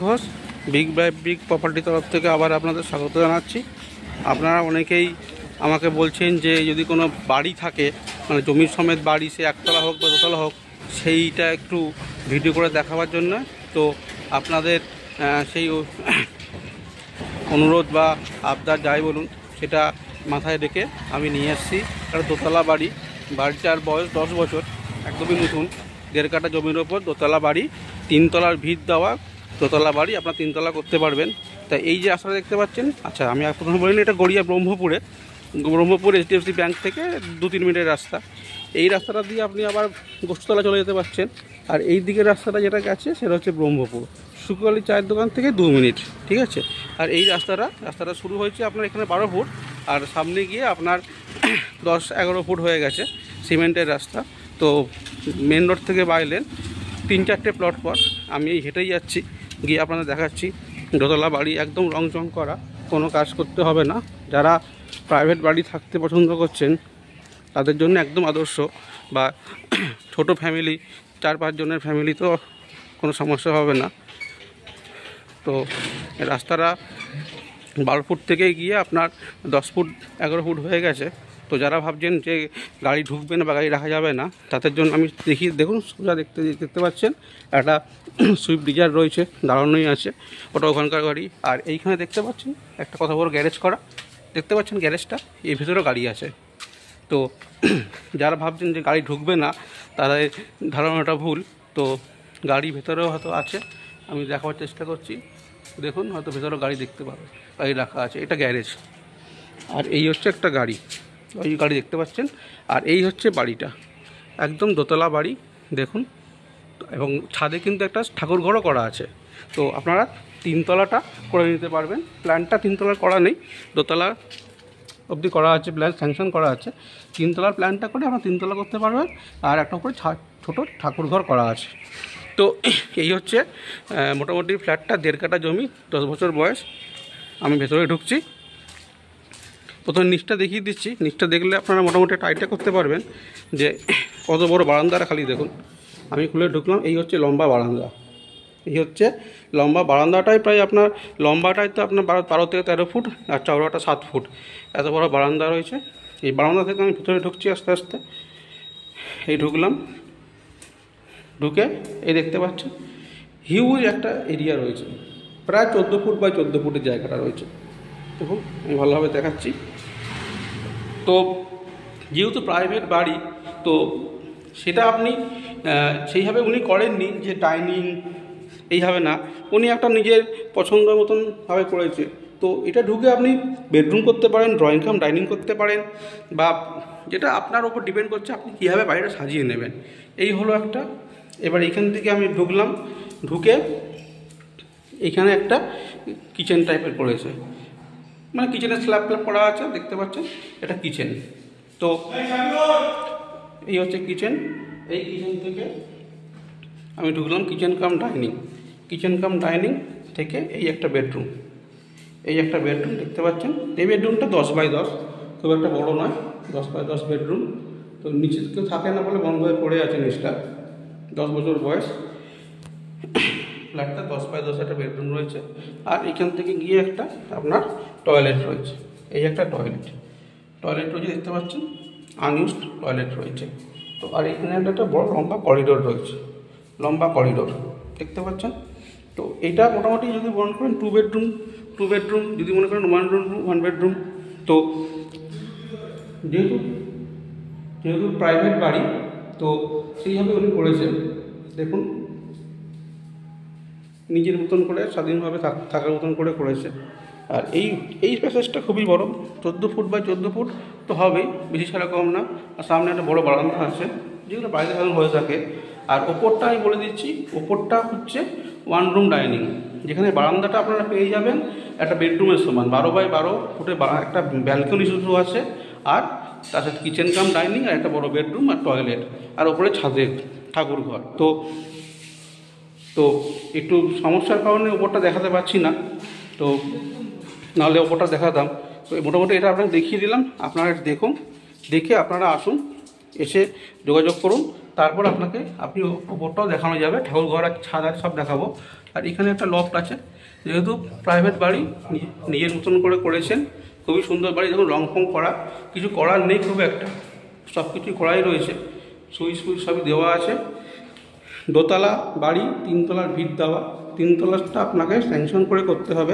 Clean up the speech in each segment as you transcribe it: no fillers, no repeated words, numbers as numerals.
Ghosh big by big property তরফ থেকে আবার আপনাদের স্বাগত জানাচ্ছি। আপনারা অনেকেই আমাকে বলছেন যে যদি কোনো বাড়ি থাকে, মানে জমির সমেত বাড়ি, সে একতলা হোক বা দোতলা হোক, সেইটা একটু ভিডিও করে দেখাবার জন্য। তো আপনাদের সেই অনুরোধ বা আবদার যাই বলুন, সেটা মাথায় রেখে আমি নিয়ে এসেছি একটা দোতলা বাড়ি। বাড়িটার বয়স 10 বছর, একদমই নতুন। 1.5 কাঠা জমির ওপর দোতলা বাড়ি, 3 তলার ভিত দেওয়া দোতলা বাড়ি। আপনার 3 তলা করতে পারবেন। তা এই যে রাস্তাটা দেখতে পাচ্ছেন, আচ্ছা আমি প্রথমে বলিনি, এটা গড়িয়া ব্রহ্মপুর HDFC ব্যাংক থেকে 2-3 মিনিটের রাস্তা। এই রাস্তাটা দিয়ে আপনি আবার গোষ্ঠতলা চলে যেতে পারছেন। আর এই দিকের রাস্তাটা যেটা গেছে সেটা হচ্ছে ব্রহ্মপুর, শুক্রবালি চায়ের দোকান থেকে 2 মিনিট, ঠিক আছে। আর এই রাস্তাটা শুরু হয়েছে আপনার এখানে 12 ফুট, আর সামনে গিয়ে আপনার 10-11 ফুট হয়ে গেছে সিমেন্টের রাস্তা। তো মেন রোড থেকে বাইলেন 3-4টে প্লট পর আমি হেঁটেই যাচ্ছি, গিয়ে আপনাদের দেখাচ্ছি। দোতলা বাড়ি, একদম রং করা, কোনো কাজ করতে হবে না। যারা প্রাইভেট বাড়ি থাকতে পছন্দ করছেন তাদের জন্য একদম আদর্শ। বা ছোট ফ্যামিলি, 4-5 জনের ফ্যামিলি, তো কোনো সমস্যা হবে না। তো রাস্তাটা 12 ফুট থেকে গিয়ে আপনার 10-11 ফুট হয়ে গেছে। তো যারা ভাবছেন যে গাড়ি ঢুকবে না বা গাড়ি রাখা যাবে না, তাদের জন্য আমি দেখুন সোজা দেখতে পাচ্ছেন একটা সুইফট ডিজায়ার রয়েছে, দাঁড়ানোই আছে, ওটা ওখানকার গাড়ি। আর এইখানে দেখতে পাচ্ছেন একটা কত বড় গ্যারেজ করা, দেখতে পাচ্ছেন গ্যারেজটা, এর ভিতরেও গাড়ি আছে। তো যারা ভাবছেন যে গাড়ি ঢুকবে না, তাদের ধারণাটা ভুল। তো গাড়ি ভেতরেও হয়তো আছে, আমি দেখাবার চেষ্টা করছি। দেখুন, হয়তো ভেতরেও গাড়ি দেখতে পাবে, গাড়ি রাখা আছে। এটা গ্যারেজ। আর এই হচ্ছে একটা গাড়ি, ওই গাড়ি দেখতে পাচ্ছেন। আর এই হচ্ছে বাড়িটা, একদম দোতলা বাড়ি দেখুন। এবং ছাদে কিন্তু একটা ঠাকুর ঘরও করা আছে। তো আপনারা 3 তলাটা করে নিতে পারবেন। প্ল্যানটা 3 তলার করা নেই, দোতলা অবধি করা আছে, প্ল্যান স্যাংশন করা আছে। 3 তলার প্ল্যানটা করে আপনারা 3 তলা করতে পারবেন। আর একটা করে ছোটো ঠাকুর ঘর করা আছে। তো এই হচ্ছে মোটামুটি ফ্ল্যাটটা। 1.5 কাঠা জমি, 10 বছর বয়স। আমি ভেতরে ঢুকছি, প্রথমে নিচটা দেখিয়ে দিচ্ছি। নিচটা দেখলে আপনারা মোটামুটি একটা আইডিয়া করতে পারবেন যে কত বড় বারান্দাটা খালি দেখুন। আমি খুলে ঢুকলাম, এই হচ্ছে লম্বা বারান্দা। এই হচ্ছে লম্বা বারান্দাটাই প্রায় আপনার লম্বাটাই তো আপনার 12 থেকে 13 ফুট, আর চওড়াটা 7 ফুট, এত বড় বারান্দা রয়েছে। এই বারান্দা থেকে আমি ভিতরে ঢুকছি আস্তে আস্তে। এই ঢুকলাম, ঢুকে এই দেখতে পাচ্ছেন হিউজ একটা এরিয়া রয়েছে, প্রায় 14 ফুট বাই 14 ফুটের জায়গাটা রয়েছে। দেখুন, আমি ভালোভাবে দেখাচ্ছি। তো যেহেতু প্রাইভেট বাড়ি, তো সেটা আপনি সেইভাবে উনি করেননি যে ডাইনিং এইভাবে না, উনি একটা নিজের পছন্দ মতনভাবে করেছে। তো এটা ঢুকে আপনি বেডরুম করতে পারেন, ড্রয়িং কাম ডাইনিং করতে পারেন, বা যেটা আপনার ওপর ডিপেন্ড করছে আপনি কীভাবে বাড়িটা সাজিয়ে নেবেন। এই হলো একটা। এবার এখান থেকে আমি ঢুকলাম, ঢুকে এখানে একটা কিচেন টাইপের করেছে, মানে কিচেনের স্ল্যাব করা আছে, দেখতে পাচ্ছেন এটা কিচেন। তো এই হচ্ছে কিচেন। এই কিচেন থেকে আমি ঢুকলাম কিচেন কাম ডাইনিং থেকে এই একটা বেডরুম। এই একটা বেডরুম দেখতে পাচ্ছেন। এই বেডরুমটা 10 বাই 10, খুব একটা বড়ো নয়, 10 বাই 10 বেডরুম। তো নিচে কেউ থাকে না বলে বন্ধ হয়ে পড়ে আছে নিচটা। 10 বছর বয়স, ফ্ল্যাটটা 10 বাই 10 একটা বেডরুম রয়েছে। আর এখান থেকে গিয়ে একটা আপনার টয়লেট রয়েছে। এই একটা টয়লেট রয়েছে, দেখতে পাচ্ছেন, আনইউজড টয়লেট রয়েছে। তো আর এখানে একটা বড় লম্বা করিডোর রয়েছে, দেখতে পাচ্ছেন। তো এটা মোটামুটি যদি মনে করেন 2 বেডরুম, যদি মনে করেন 1 বেডরুম। তো যেহেতু প্রাইভেট বাড়ি, তো সেইভাবে উনি করেছেন। দেখুন, নিজের মতন করে স্বাধীনভাবে থাকার মতন করে করেছে। আর এই প্যাসেজটা খুবই বড়, 14 ফুট বাই 14 ফুট তো হবেই, বেশি ছাড়া কম না। আর সামনে একটা বড় বারান্দা আছে, যেগুলো বাড়িতে সাধারণ হয়ে থাকে। আর ওপরটা আমি বলে দিচ্ছি, ওপরটা হচ্ছে 1 রুম ডাইনিং, যেখানে বারান্দাটা আপনারা পেয়ে যাবেন একটা বেডরুমের সমান। 12 বাই 12 ফুটে একটা ব্যালকনি শুধু আছে। আর তার সাথে কিচেন কাম ডাইনিং, আর একটা বড় বেডরুম আর টয়লেট, আর ওপরে ছাদে ঠাকুর ঘর। তো একটু সমস্যার কারণে ওপরটা দেখাতে পারছি না, তো নাহলে ওপরটা দেখাতাম। তো মোটামুটি এটা আপনাকে দেখিয়ে দিলাম। আপনারা দেখুন, দেখে আপনারা আসুন, এসে যোগাযোগ করুন। তারপর আপনি ওপরটাও দেখানো যাবে, ঠাকুর ঘর আর ছাদ আর সব দেখাবো। আর এখানে একটা লফট আছে, যেহেতু প্রাইভেট বাড়ি নিজের মতন করে করেছেন, খুবই সুন্দর বাড়ি। দেখুন রং ফং করা, কিছু করার নেই খুব একটা, সব কিছুই করাই রয়েছে, সুইচ ফুইচ সবই দেওয়া আছে। দোতলা বাড়ি, 3 তলার ভিত দেওয়া, 3 তলাটা আপনাকে স্যাংশন করে করতে হবে।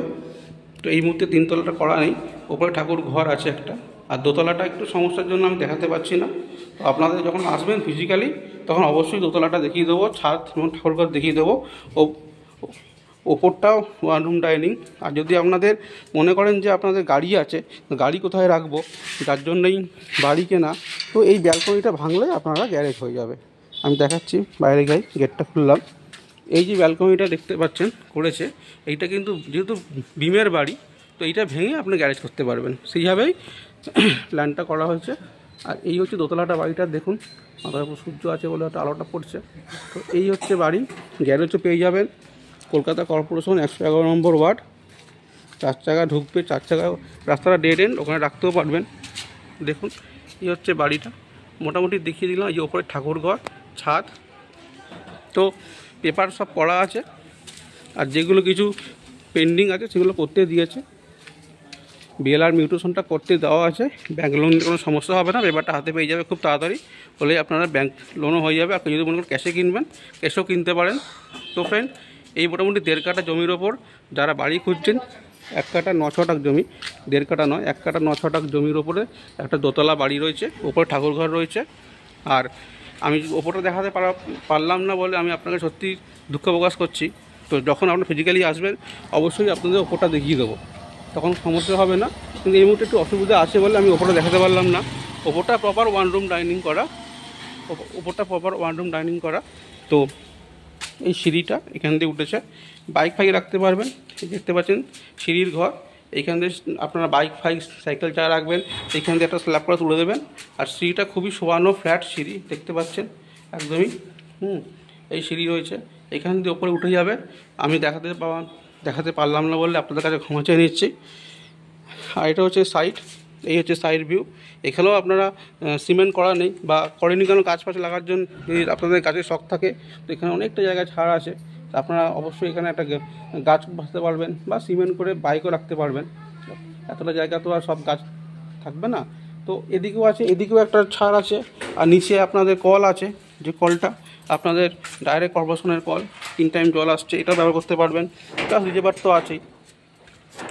তো এই মুহূর্তে 3 তলাটা করা নেই, ওপরে ঠাকুর ঘর আছে একটা, আর দোতলাটা একটু সমস্যার জন্য আমি দেখাতে পারছি না। তো আপনাদের যখন আসবেন ফিজিক্যালি তখন অবশ্যই দোতলাটা দেখিয়ে দেবো, ছাদ এবং ঠাকুর ঘর দেখিয়ে দেবো। ওপরটাও 1 রুম ডাইনিং। আর যদি আপনাদের মনে করেন যে আপনাদের গাড়ি আছে, গাড়ি কোথায় রাখবো, যার জন্যই বাড়ি কেনা, তো এই ব্যালকনিটা ভাঙলে আপনারা গ্যারেজ হয়ে যাবে। আমি দেখাচ্ছি, বাইরে গাই গেটটা খুললাম, এই যে ব্যালকনিটা দেখতে পাচ্ছেন করেছে, এইটা কিন্তু যেহেতু বিমের বাড়ি, তো এইটা ভেঙে আপনি গ্যারেজ করতে পারবেন, সেইভাবেই প্ল্যানটা করা হয়েছে। আর এই হচ্ছে দোতলাটা বাড়িটা, দেখুন মাথার উপর সূর্য আছে বলে একটা আলোটা পড়ছে। তো এই হচ্ছে বাড়ি, গ্যারেজও পেয়ে যাবেন। কলকাতা কর্পোরেশন 111 নম্বর ওয়ার্ড। 4 চাকা ঢুকবে, 4 চাকা, রাস্তাটা ডেড এন্ড, ওখানে রাখতেও পারবেন। দেখুন এই হচ্ছে বাড়িটা, মোটামুটি দেখিয়ে দিলাম। এই ওপরে ঠাকুর ঘর, ছাদ, তো পেপার সব করা আছে। আর যেগুলো কিছু পেন্ডিং আছে সেগুলো করতে দিয়েছে, বিএলআর মিউটেশনটা করতে দেওয়া আছে। ব্যাঙ্ক লোনের কোনো সমস্যা হবে না, পেপারটা হাতে পেয়ে যাবে খুব তাড়াতাড়ি, হলে আপনারা ব্যাঙ্ক লোনও হয়ে যাবে। আপনি যদি মনে করেন ক্যাশে কিনবেন, ক্যাশেও কিনতে পারেন। তো ফ্রেন্ড, এই মোটামুটি 1.5 কাঠা জমির ওপর যারা বাড়ি খুঁজছেন, 1 কাঠা 9 ছটাক জমি, 1.5 কাঠা নয়, 1 কাঠা 9 ছটাক জমির ওপরে একটা দোতলা বাড়ি রয়েছে, ওপরে ঠাকুরঘর রয়েছে। আর আমি ওপরটা দেখাতে পারলাম না বলে আমি আপনাকে সত্যি দুঃখ প্রকাশ করছি। তো যখন আপনি ফিজিক্যালি আসবেন অবশ্যই আপনাদের ওপরটা দেখিয়ে দেবো, তখন সমস্যা হবে না। কিন্তু এই মুহূর্তে একটু অসুবিধা আছে বলে আমি ওপরটা দেখাতে পারলাম না। ওপরটা প্রপার 1 রুম ডাইনিং করা, ওপরটা প্রপার 1 রুম ডাইনিং করা। তো এই সিঁড়িটা এখান দিয়ে উঠেছে, বাইক ফাইক রাখতে পারবেন। দেখতে পাচ্ছেন সিঁড়ির ঘর, এইখান দিয়ে আপনারা বাইক ফাইক সাইকেল চা রাখবেন, এইখান দিয়ে একটা স্ল্যাব করে তুলে দেবেন। আর সিঁড়িটা খুবই শোয়ানো ফ্ল্যাট সিঁড়ি, দেখতে পাচ্ছেন একদমই। এই সিঁড়ি রয়েছে, এখান দিয়ে ওপরে উঠে যাবে। আমি দেখাতে পারলাম না বললে আপনাদের কাছে ক্ষমা চেয়ে নিচ্ছি। আর এটা হচ্ছে সাইড, এই হচ্ছে সাইড ভিউ। এখানেও আপনারা সিমেন্ট করা নেই বা করেনি, কেন গাছ ফাছ লাগার জন্য যদি আপনাদের গাছের শখ থাকে, তো এখানে অনেকটা জায়গায় ছাড় আছে। আপনারা অবশ্যই এখানে একটা গাছ বাঁচতে পারবেন বা সিমেন্ট করে বাইকও রাখতে পারবেন। এতটা জায়গা তো আর সব গাছ থাকবে না। তো এদিকেও আছে, এদিকেও একটা ছাড় আছে। আর নিচে আপনাদের কল আছে, যে কলটা আপনাদের ডাইরেক্ট কর্পোরেশনের কল, 3 টাইম জল আসছে, এটাও ব্যবহার করতে পারবেন। প্লাস রিজার্ভার তো আছেই।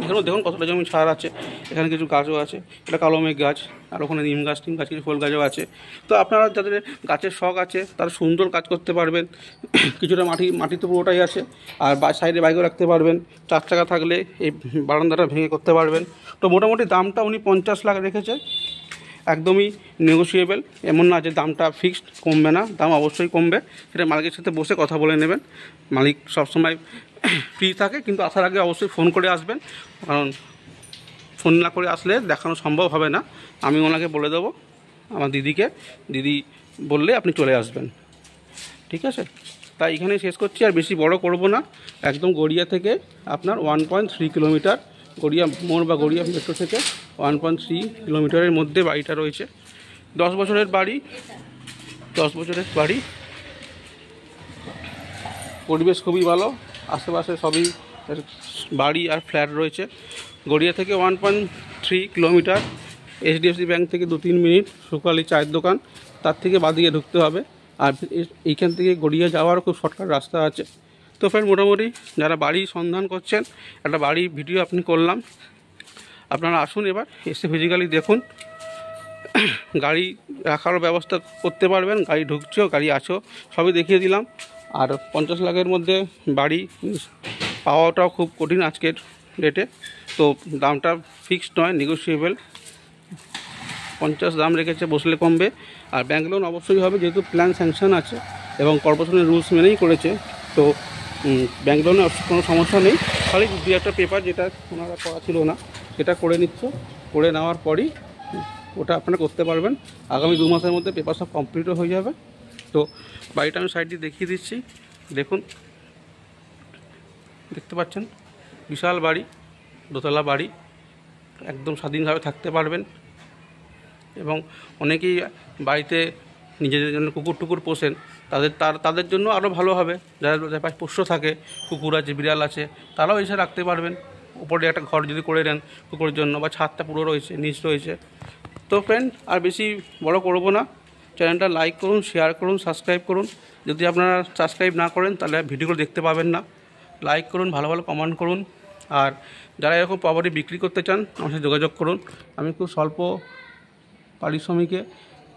এখানেও দেখুন কতটা জমি ছাড় আছে, এখানে কিছু গাছও আছে, এটা কালো মেঘ গাছ, আর ওখানে নিম গাছ, টিম গাছ, কিছু ফুল গাছও আছে। তো আপনারা যাদের গাছের শখ আছে তারা সুন্দর কাজ করতে পারবেন। কিছুটা মাটি তো পুরোটাই আছে, আর সাইডে বাইকও রাখতে পারবেন। 4 চাকা থাকলে এই বারান্দাটা ভেঙে করতে পারবেন। তো মোটামুটি দামটা উনি 50 লাখ রেখেছে, একদমই নেগোসিয়েবল, এমন না যে দামটা ফিক্সড, কমবে না, দাম অবশ্যই কমবে। সেটা মালিকের সাথে বসে কথা বলে নেবেন। মালিক সবসময় ফ্রি থাকে, কিন্তু আসার আগে অবশ্যই ফোন করে আসবেন, কারণ ফোন না করে আসলে দেখানো সম্ভব হবে না। আমি ওনাকে বলে দেবো, আমার দিদি বললে আপনি চলে আসবেন, ঠিক আছে? তাই এখানে শেষ করছি, আর বেশি বড় করব না। একদম গড়িয়া থেকে আপনার 1.3 কিলোমিটার, গড়িয়া মোড় বা গড়িয়া মেট্রো থেকে 1.3 কিলোমিটারের মধ্যে বাড়িটা রয়েছে। 10 বছরের বাড়ি, 10 বছরের বাড়ি, পরিবেশ খুবই ভালো, আশেপাশে সবই বাড়ি আর ফ্ল্যাট রয়েছে। গড়িয়া থেকে 1.3 কিলোমিটার, এইচডিএফসি ব্যাঙ্ক থেকে 2-3 মিনিট, সুকালি চায়ের দোকান, তার থেকে বাদিকে ঢুকতে হবে। আর এইখান থেকে গড়িয়া যাওয়ার খুব শর্টকাট রাস্তা আছে। তো ফ্রেন্ড, মোটামুটি যারা বাড়ি সন্ধান করছেন, একটা বাড়ি ভিডিও আপনি করলাম, আপনারা আসুন এবার, এসে ফিজিক্যালি দেখুন। গাড়ি রাখারও ব্যবস্থা করতে পারবেন, গাড়ি ঢুকছো, গাড়ি আছো, সবই দেখিয়ে দিলাম। আর 50 লাখের মধ্যে বাড়ি পাওয়াটাও খুব কঠিন আজকের ডেটে। তো দামটা ফিক্সড নয়, নেগোসিয়েবল। 50 দাম রেখেছে, বসলে কমবে। আর ব্যাঙ্ক লোন অবশ্যই হবে, যেহেতু প্ল্যান স্যাংশন আছে এবং কর্পোরেশনের রুলস মেনেই করেছে। তো ব্যাঙ্ক লোনে কোনো সমস্যা নেই, খালি 2-1টা পেপার যেটা ওনারা করা ছিল না সেটা করে নিচ্ছে, করে নেওয়ার পরই ওটা আপনারা করতে পারবেন। আগামী 2 মাসের মধ্যে পেপার সব কমপ্লিটও হয়ে যাবে। তো বাড়িটা আমি সাইড দিয়ে দেখিয়ে দিচ্ছি, দেখুন, দেখতে পাচ্ছেন বিশাল বাড়ি, দোতলা বাড়ি, একদম স্বাধীনভাবে থাকতে পারবেন। এবং অনেকেই বাড়িতে নিজেদের জন্য কুকুর টুকুর পোষেন, তাদের জন্য আরও ভালো হবে। যারা পাশে পোষ্য থাকে, কুকুর আছে, বিড়াল আছে, তারাও এসে রাখতে পারবেন। উপরে একটা ঘর যদি করে দেন কুকুরের জন্য, বা ছাদটা পুরো রয়েছে, নিচ রয়েছে। তো ফ্রেন্ড, আর বেশি বড় করব না, চ্যানেলটা লাইক করুন, শেয়ার করুন, সাবস্ক্রাইব করুন। যদি আপনারা সাবস্ক্রাইব না করেন তাহলে ভিডিওগুলো দেখতে পাবেন না। লাইক করুন, ভালো ভালো কমেন্ট করুন। আর যারা এরকম প্রপার্টি বিক্রি করতে চান আমার সাথে যোগাযোগ করুন। আমি খুব স্বল্প পারিশ্রমিকে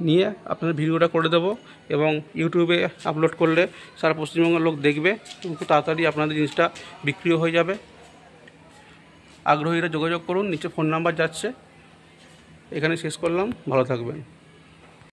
নিয়ে আপনাদের ভিডিওটা করে দেবো, এবং ইউটিউবে আপলোড করলে সারা পশ্চিমবঙ্গের লোক দেখবে এবং খুব তাড়াতাড়ি আপনাদের জিনিসটা বিক্রিও হয়ে যাবে। আগ্রহীরা যোগাযোগ করুন, নিচে ফোন নাম্বার যাচ্ছে। এখানে শেষ করলাম, ভালো থাকবেন।